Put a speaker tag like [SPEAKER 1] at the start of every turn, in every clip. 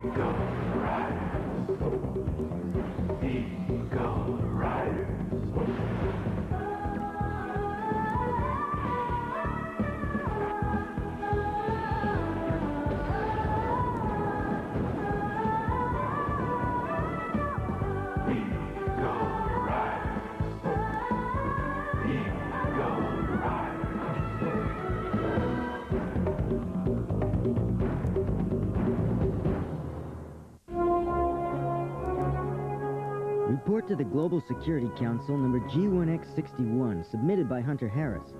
[SPEAKER 1] Eagle Riders. Eagle Riders.
[SPEAKER 2] Report to the Global Security Council number G1X61, submitted by Hunter Harris.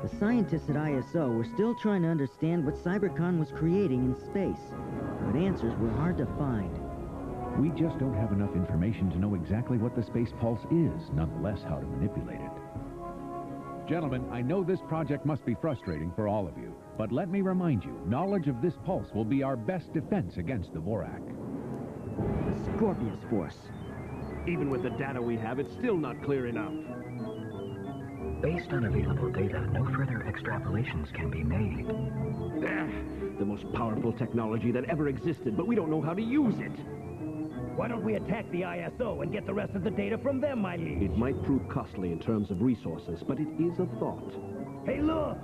[SPEAKER 2] The scientists at ISO were still trying to understand what Cybercon was creating in space, but answers were hard to find.
[SPEAKER 3] We just don't have enough information to know exactly what the space pulse is, nonetheless how to manipulate it. Gentlemen, I know this project must be frustrating for all of you, but let me remind you, knowledge of this pulse will be our best defense against the Vorak.
[SPEAKER 2] The Scorpius Force.
[SPEAKER 4] Even with the data we have, it's still not clear enough.
[SPEAKER 5] Based on available data, no further extrapolations can be made.
[SPEAKER 4] The most powerful technology that ever existed, but we don't know how to use it.
[SPEAKER 6] Why don't we attack the ISO and get the rest of the data from them, my liege?
[SPEAKER 4] It might prove costly in terms of resources, but it is a thought.
[SPEAKER 6] Hey, look!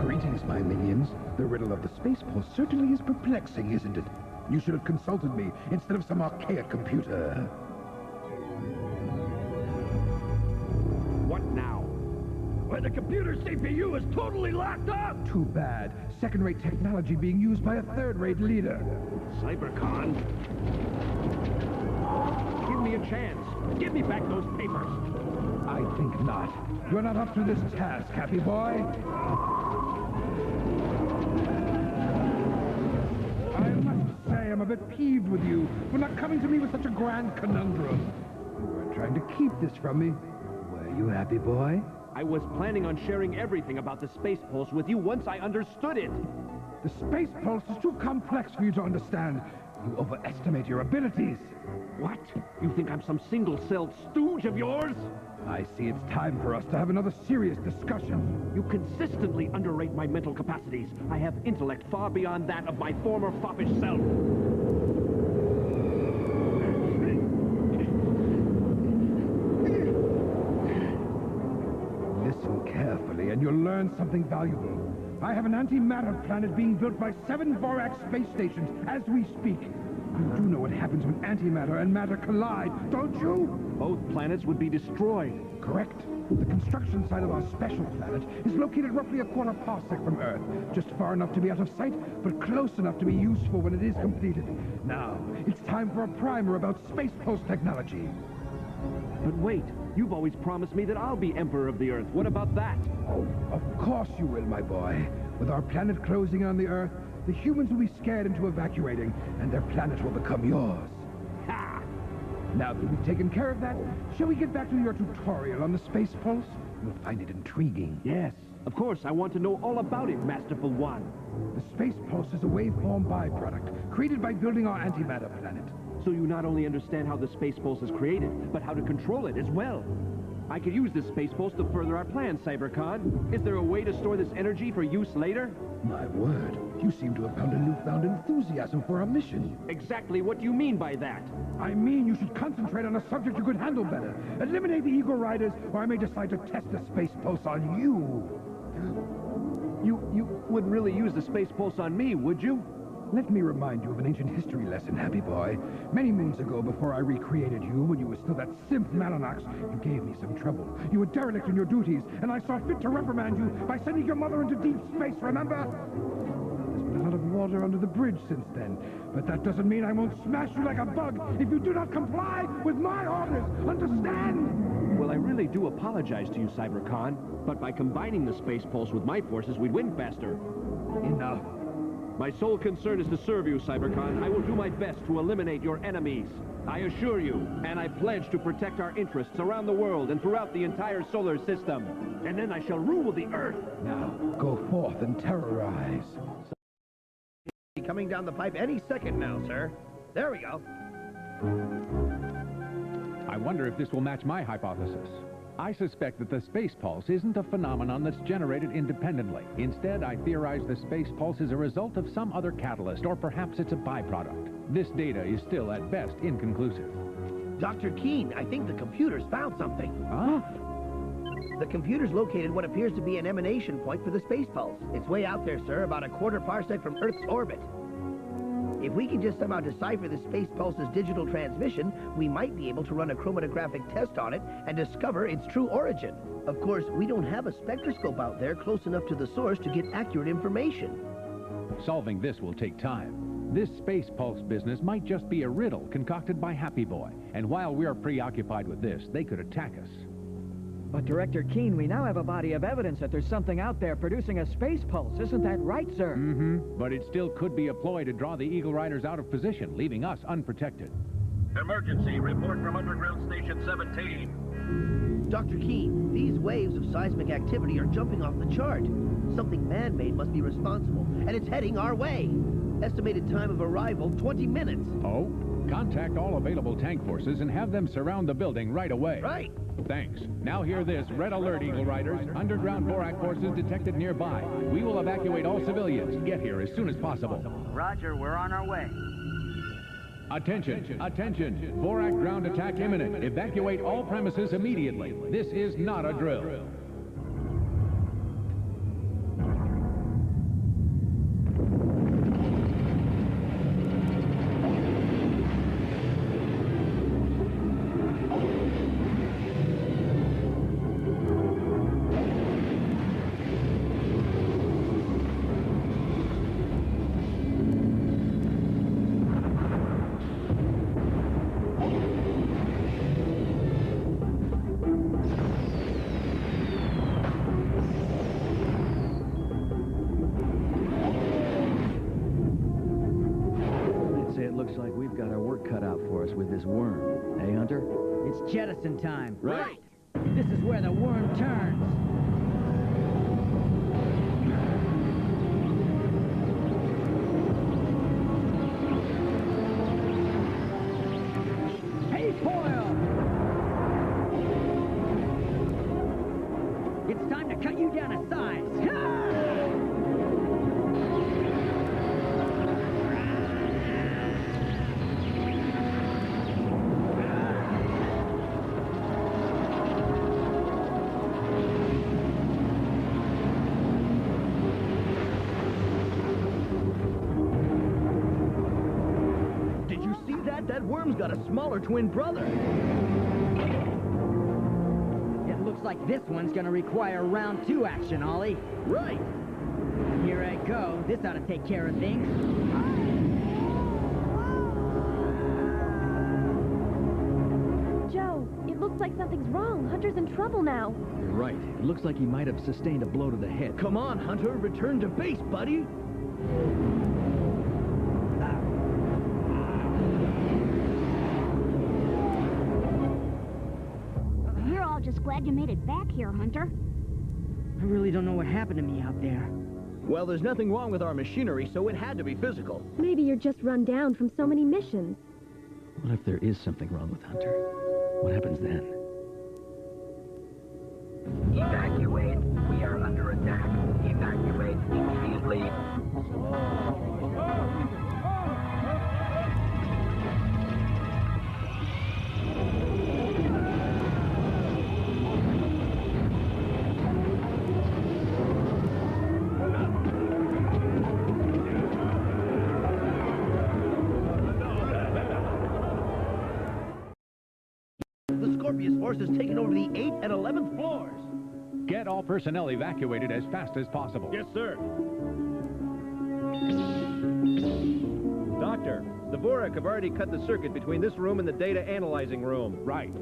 [SPEAKER 7] Greetings, my minions. The riddle of the space pulse certainly is perplexing, isn't it? You should have consulted me instead of some archaic computer.
[SPEAKER 4] What now?
[SPEAKER 6] Where the computer CPU is totally locked up!
[SPEAKER 7] Too bad. Second-rate technology being used by a third-rate leader.
[SPEAKER 4] Cybercon? Give me a chance. Give me back those papers.
[SPEAKER 7] I think not. You're not up to this task, happy boy. I must say I'm a bit peeved with you for not coming to me with such a grand conundrum. You weren't trying to keep this from me. Were you, happy boy?
[SPEAKER 4] I was planning on sharing everything about the space pulse with you once I understood it.
[SPEAKER 7] The space pulse is too complex for you to understand. You overestimate your abilities.
[SPEAKER 4] What? You think I'm some single-celled stooge of yours?
[SPEAKER 7] I see it's time for us to have another serious discussion.
[SPEAKER 4] You consistently underrate my mental capacities. I have intellect far beyond that of my former foppish self.
[SPEAKER 7] Listen carefully and you'll learn something valuable. I have an antimatter planet being built by 7 Vorak space stations as we speak. You do know what happens when antimatter and matter collide, don't you?
[SPEAKER 4] Both planets would be destroyed.
[SPEAKER 7] Correct. The construction site of our special planet is located roughly a quarter parsec from Earth, just far enough to be out of sight, but close enough to be useful when it is completed. Now, it's time for a primer about space pulse technology.
[SPEAKER 4] But wait, you've always promised me that I'll be Emperor of the Earth. What about that?
[SPEAKER 7] Oh, of course you will, my boy. With our planet closing on the Earth, the humans will be scared into evacuating, and their planet will become yours.
[SPEAKER 4] Ha!
[SPEAKER 7] Now that we've taken care of that, shall we get back to your tutorial on the space pulse? You'll find it intriguing.
[SPEAKER 4] Yes, of course. I want to know all about it, Masterful One.
[SPEAKER 7] The space pulse is a waveform byproduct created by building our antimatter planet.
[SPEAKER 4] So you not only understand how the space pulse is created, but how to control it as well. I could use this space pulse to further our plans, Cybercon. Is there a way to store this energy for use later?
[SPEAKER 7] My word, you seem to have found a newfound enthusiasm for our mission.
[SPEAKER 4] Exactly what do you mean by that?
[SPEAKER 7] I mean you should concentrate on a subject you could handle better. Eliminate the Eagle Riders, or I may decide to test the space pulse on you.
[SPEAKER 4] You wouldn't really use the space pulse on me, would you?
[SPEAKER 7] Let me remind you of an ancient history lesson, happy boy. Many moons ago, before I recreated you, when you were still that simp Malinox, you gave me some trouble. You were derelict in your duties, and I saw fit to reprimand you by sending your mother into deep space, remember? There's been a lot of water under the bridge since then, but that doesn't mean I won't smash you like a bug if you do not comply with my orders, understand?
[SPEAKER 4] Well, I really do apologize to you, Cybercon, but by combining the space pulse with my forces, we'd win faster.
[SPEAKER 7] Enough.
[SPEAKER 4] My sole concern is to serve you, Cybercon. I will do my best to eliminate your enemies. I assure you, and I pledge to protect our interests around the world and throughout the entire solar system. And then I shall rule the Earth.
[SPEAKER 7] Now, go forth and terrorize.
[SPEAKER 6] Coming down the pipe any second now, sir. There we go.
[SPEAKER 3] I wonder if this will match my hypothesis. I suspect that the space pulse isn't a phenomenon that's generated independently. Instead, I theorize the space pulse is a result of some other catalyst, or perhaps it's a byproduct. This data is still, at best, inconclusive.
[SPEAKER 6] Dr. Keene, I think the computers found something.
[SPEAKER 3] Huh?
[SPEAKER 6] The computers located what appears to be an emanation point for the space pulse. It's way out there, sir, about a quarter parsec from Earth's orbit. If we can just somehow decipher the space pulse's digital transmission, we might be able to run a chromatographic test on it and discover its true origin. Of course, we don't have a spectroscope out there close enough to the source to get accurate information.
[SPEAKER 3] Solving this will take time. This space pulse business might just be a riddle concocted by Happy Boy. And while we're preoccupied with this, they could attack us.
[SPEAKER 8] But Director Keene, we now have a body of evidence that there's something out there producing a space pulse. Isn't that right, sir?
[SPEAKER 3] Mm-hmm. But it still could be a ploy to draw the Eagle Riders out of position, leaving us unprotected.
[SPEAKER 9] Emergency report from Underground Station 17.
[SPEAKER 6] Dr. Keene, these waves of seismic activity are jumping off the chart. Something man-made must be responsible, and it's heading our way. Estimated time of arrival, 20 minutes.
[SPEAKER 3] Oh? Contact all available tank forces and have them surround the building right away.
[SPEAKER 6] Right.
[SPEAKER 3] Thanks. Now hear this. Red alert, Eagle Riders. Underground Borak forces detected nearby. We will evacuate all civilians. Get here as soon as possible.
[SPEAKER 10] Roger, we're on our way.
[SPEAKER 3] Attention, attention. Borak ground attack imminent. Evacuate all premises immediately. This is not a drill.
[SPEAKER 8] Looks like we've got our work cut out for us with this worm. Hey, Hunter?
[SPEAKER 2] It's jettison time.
[SPEAKER 3] Right.
[SPEAKER 2] This is where the worm turns. Hey, foil! It's time to cut you down a size.
[SPEAKER 6] That worm's got a smaller twin brother.
[SPEAKER 2] It looks like this one's gonna require round 2 action, Ollie.
[SPEAKER 6] Right.
[SPEAKER 2] Here I go. This ought to take care of things.
[SPEAKER 11] Joe, it looks like something's wrong. Hunter's in trouble now.
[SPEAKER 8] You're right. It looks like he might have sustained a blow to the head.
[SPEAKER 6] Come on, Hunter. Return to base, buddy.
[SPEAKER 11] We're all just glad you made it back here, Hunter.
[SPEAKER 2] I really don't know what happened to me out there.
[SPEAKER 6] Well, there's nothing wrong with our machinery, so it had to be physical.
[SPEAKER 11] Maybe you're just run down from so many missions.
[SPEAKER 8] What if there is something wrong with Hunter? What happens then?
[SPEAKER 5] Evacuate. We are under attack. Evacuate immediately.
[SPEAKER 6] The Scorpius force has taken over the 8th and 11th floors.
[SPEAKER 3] Get all personnel evacuated as fast as possible.
[SPEAKER 4] Yes, sir. Doctor, the Borak have already cut the circuit between this room and the data analyzing room.
[SPEAKER 3] Right.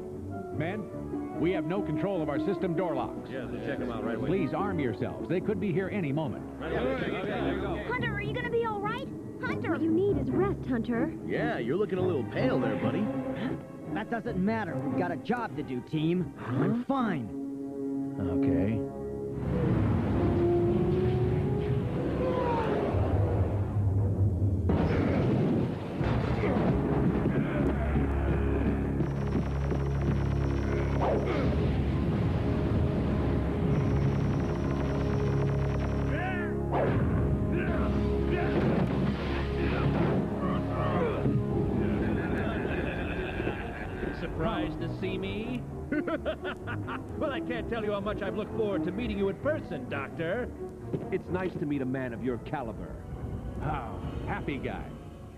[SPEAKER 3] Men, we have no control of our system door locks.
[SPEAKER 4] Yeah, so check them out right away.
[SPEAKER 3] Please arm yourselves. They could be here any moment.
[SPEAKER 11] Hunter, are you gonna be all right? Hunter! What you need is rest, Hunter.
[SPEAKER 6] Yeah, you're looking a little pale there, buddy.
[SPEAKER 2] That doesn't matter. We've got a job to do, team. I'm fine.
[SPEAKER 8] Okay.
[SPEAKER 4] Surprised to see me? Well, I can't tell you how much I've looked forward to meeting you in person, Doctor. It's nice to meet a man of your caliber.
[SPEAKER 3] Oh, happy guy.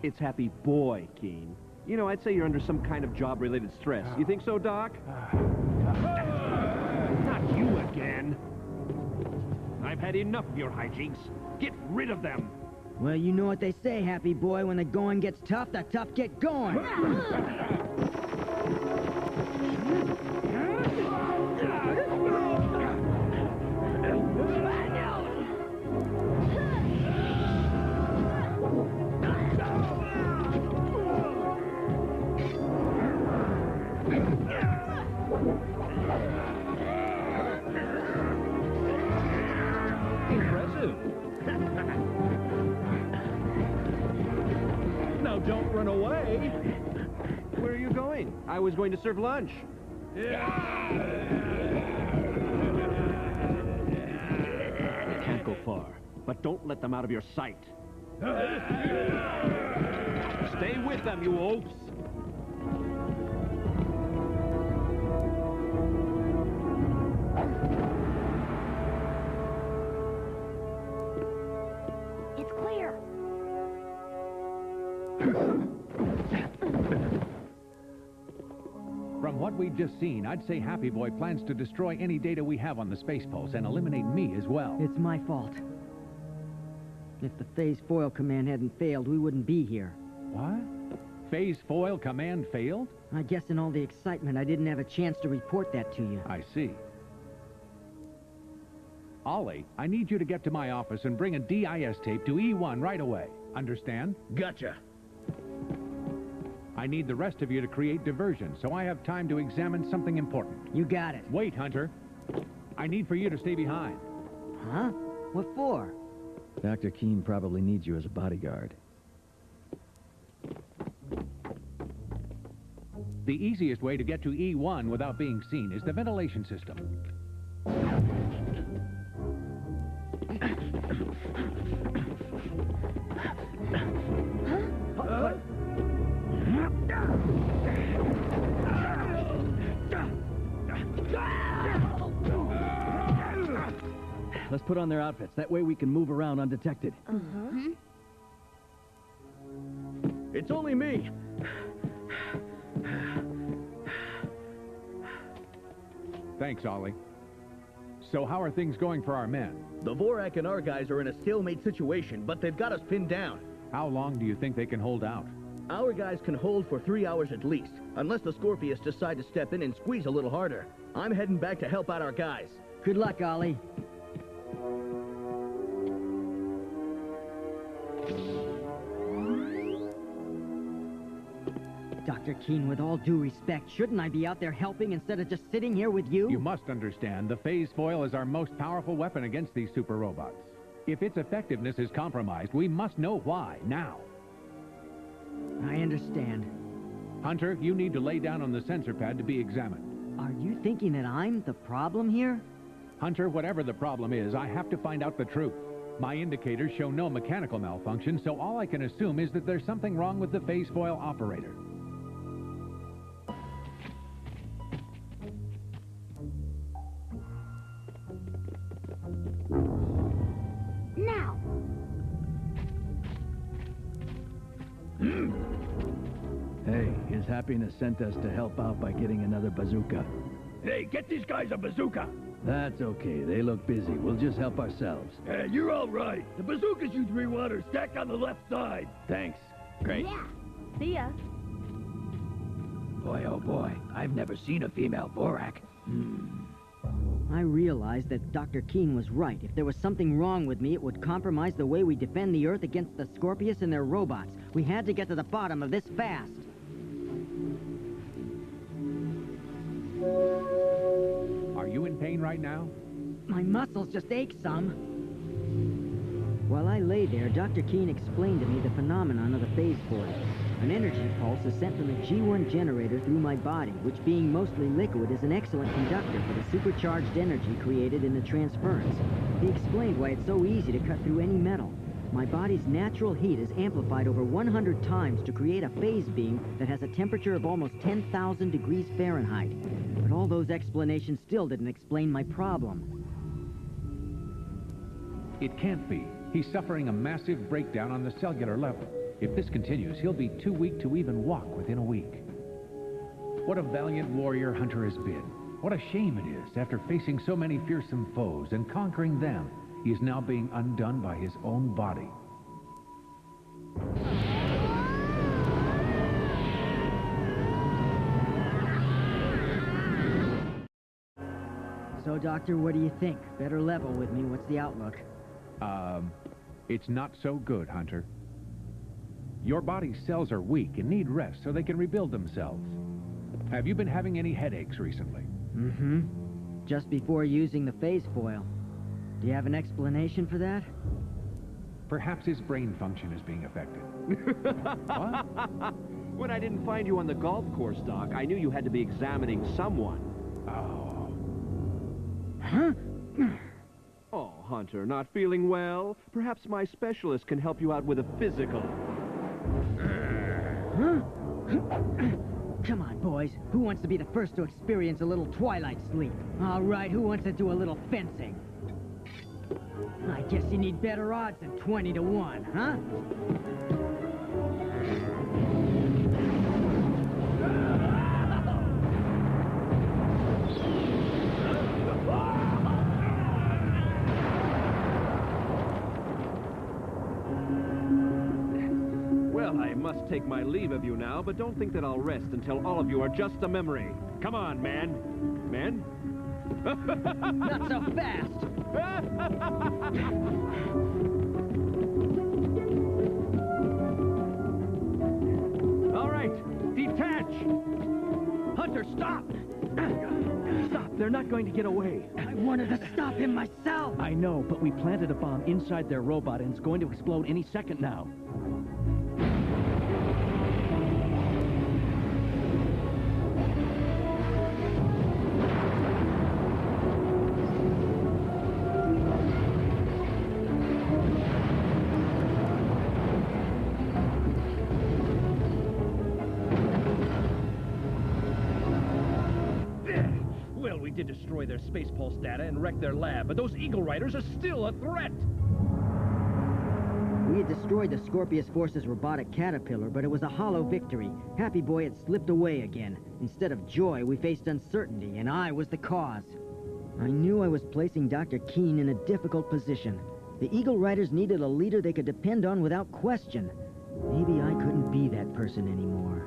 [SPEAKER 4] It's Happy Boy, Keen. You know, I'd say you're under some kind of job-related stress. You think so, Doc? Not you again. I've had enough of your hijinks. Get rid of them.
[SPEAKER 2] Well, you know what they say, Happy Boy. When the going gets tough, the tough get going.
[SPEAKER 4] Impressive. Now don't run away. Where are you going? I was going to serve lunch. Can't go far, but don't let them out of your sight. Stay with them, you oafs.
[SPEAKER 11] It's clear.
[SPEAKER 3] From what we've just seen, I'd say Happy Boy plans to destroy any data we have on the Space Pulse and eliminate me as well.
[SPEAKER 2] It's my fault. If the Phase Foil Command hadn't failed, we wouldn't be here.
[SPEAKER 3] What? Phase Foil Command failed?
[SPEAKER 2] I guess in all the excitement, I didn't have a chance to report that to you.
[SPEAKER 3] I see. Ollie, I need you to get to my office and bring a DIS tape to E1 right away. Understand?
[SPEAKER 6] Gotcha.
[SPEAKER 3] I need the rest of you to create diversion, so I have time to examine something important.
[SPEAKER 2] You got it.
[SPEAKER 3] Wait, Hunter. I need for you to stay behind.
[SPEAKER 2] Huh? What for?
[SPEAKER 5] Dr. Keene probably needs you as a bodyguard.
[SPEAKER 3] The easiest way to get to E1 without being seen is the ventilation system.
[SPEAKER 8] Let's put on their outfits. That way we can move around undetected.
[SPEAKER 4] It's only me.
[SPEAKER 3] Thanks, Ollie. So how are things going for our men?
[SPEAKER 6] The Vorak and our guys are in a stalemate situation, but they've got us pinned down.
[SPEAKER 3] How long do you think they can hold out?
[SPEAKER 6] Our guys can hold for 3 hours at least, unless the Scorpius decide to step in and squeeze a little harder. I'm heading back to help out our guys.
[SPEAKER 2] Good luck, Ollie. Dr. Keene, with all due respect, shouldn't I be out there helping instead of just sitting here with you?
[SPEAKER 3] You must understand, the Phase Foil is our most powerful weapon against these super robots. If its effectiveness is compromised, we must know why, now.
[SPEAKER 2] I understand.
[SPEAKER 3] Hunter, you need to lay down on the sensor pad to be examined.
[SPEAKER 2] Are you thinking that I'm the problem here?
[SPEAKER 3] Hunter, whatever the problem is, I have to find out the truth. My indicators show no mechanical malfunction, so all I can assume is that there's something wrong with the Phase Foil operator.
[SPEAKER 11] Now.
[SPEAKER 5] Hey, His Happiness sent us to help out by getting another bazooka.
[SPEAKER 7] Hey, get these guys a bazooka!
[SPEAKER 5] That's okay. They look busy. We'll just help ourselves.
[SPEAKER 7] Hey, you're all right. The bazookas you three want are stacked on the left side.
[SPEAKER 5] Thanks. Great.
[SPEAKER 11] Yeah. See ya.
[SPEAKER 7] Boy, oh boy, I've never seen a female Vorak.
[SPEAKER 2] I realized that Dr. Keene was right. If there was something wrong with me, it would compromise the way we defend the Earth against the Scorpius and their robots. We had to get to the bottom of this fast.
[SPEAKER 3] Are you in pain right now?
[SPEAKER 2] My muscles just ache some. While I lay there, Dr. Keene explained to me the phenomenon of the phase void. An energy pulse is sent from the G1 generator through my body, which being mostly liquid is an excellent conductor for the supercharged energy created in the transference. He explained why it's so easy to cut through any metal. My body's natural heat is amplified over 100 times to create a phase beam that has a temperature of almost 10,000 degrees Fahrenheit. But all those explanations still didn't explain my problem.
[SPEAKER 3] It can't be. He's suffering a massive breakdown on the cellular level. If this continues, he'll be too weak to even walk within a week. What a valiant warrior Hunter has been. What a shame it is, after facing so many fearsome foes and conquering them, he is now being undone by his own body.
[SPEAKER 2] So, Doctor, what do you think? Better level with me. What's the outlook?
[SPEAKER 3] It's not so good, Hunter. Your body's cells are weak and need rest so they can rebuild themselves. Have you been having any headaches recently?
[SPEAKER 2] Mm-hmm. Just before using the phase foil. Do you have an explanation for that?
[SPEAKER 3] Perhaps his brain function is being affected. What?
[SPEAKER 4] When I didn't find you on the golf course, Doc, I knew you had to be examining someone.
[SPEAKER 3] Oh.
[SPEAKER 2] Huh?
[SPEAKER 4] Oh, Hunter, not feeling well? Perhaps my specialist can help you out with a physical.
[SPEAKER 2] Huh? Come on, boys. Who wants to be the first to experience a little twilight sleep? All right, who wants to do a little fencing? I guess you need better odds than 20 to 1, huh?
[SPEAKER 4] Well, I must take my leave of you now, but don't think that I'll rest until all of you are just a memory. Come on, man. Men?
[SPEAKER 2] Not so fast!
[SPEAKER 4] All right, detach!
[SPEAKER 8] Hunter, stop! Stop, they're not going to get away.
[SPEAKER 2] I wanted to stop him myself!
[SPEAKER 8] I know, but we planted a bomb inside their robot and it's going to explode any second now.
[SPEAKER 4] Well, we did destroy their Space Pulse data and wreck their lab, but those Eagle Riders are still a threat!
[SPEAKER 2] We had destroyed the Scorpius Force's robotic caterpillar, but it was a hollow victory. Happy Boy had slipped away again. Instead of joy, we faced uncertainty, and I was the cause. I knew I was placing Dr. Keene in a difficult position. The Eagle Riders needed a leader they could depend on without question. Maybe I couldn't be that person anymore.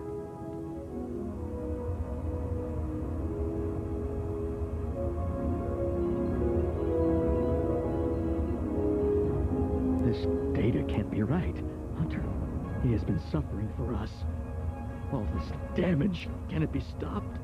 [SPEAKER 8] This data can't be right. Hunter, he has been suffering for us. All this damage, can it be stopped?